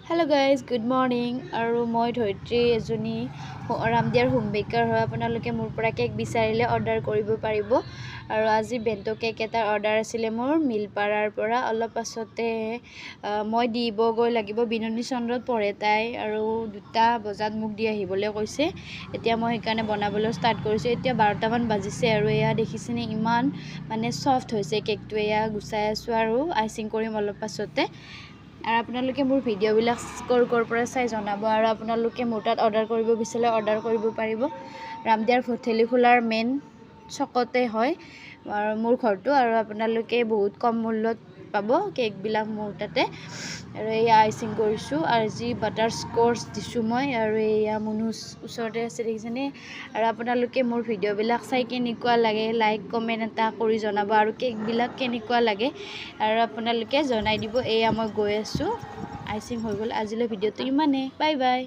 Hello guys, good morning. আৰু মই ধৈত্ৰী এজনী ৰামদিয়াৰ হোম বেকাৰ হয়। আপোনালোকে মোৰ পৰা কেক বিচাৰিলে অৰ্ডাৰ কৰিব পাৰিব। আৰু আজি বেণ্টো কেক এটাৰ অৰ্ডাৰ আছিলে মোৰ মিলপাৰাৰ পৰা। অলপ পাছতে মই দিবগৈ লাগিব। বিননী চন্দ্ৰত পঢ়ে তাই আৰু 2টা বজাত মোক দি আহিবলৈ কৈছে। এতিয়া মই সেইকাৰণে বনাবলৈ ষ্টাৰ্ট কৰিছোঁ। এতিয়া 12টামান বাজিছে আৰু এয়া দেখিছেনে ইমান মানে ছফ্ট হৈছে কেকটো। এয়া গুচাই আছোঁ আৰু আইচিং কৰিম অলপ পাছতে। আৰু আপোনালোকে মোৰ ভিডিঅ'বিলাক ক'ৰ পৰা চাই জনাব। আৰু আপোনালোকে মোৰ তাত অৰ্ডাৰ কৰিব বিচাৰিলে অৰ্ডাৰ কৰিব পাৰিব। ৰামদিয়াৰ ভঠেলি খোলাৰ মেইন চকতে হয় আৰু মোৰ ঘৰটো। আৰু আপোনালোকে বহুত কম মূল্যত পাব কেকবিলাক মোৰ তাতে। আৰু এয়া আইচিং কৰিছোঁ আৰু যি বাটাৰ স্কচ দিছোঁ মই। আৰু এয়া মুনুচ ওচৰতে আছে দেখিছেনে। আৰু আপোনালোকে মোৰ ভিডিঅ'বিলাক চাই কেনেকুৱা লাগে লাইক কমেণ্ট এটা কৰি জনাব। আৰু কেকবিলাক কেনেকুৱা লাগে আৰু আপোনালোকে জনাই দিব। এয়া মই গৈ আছোঁ, আইচিং হৈ গ'ল। আজিলৈ ভিডিঅ'টো ইমানেই। Bye bye.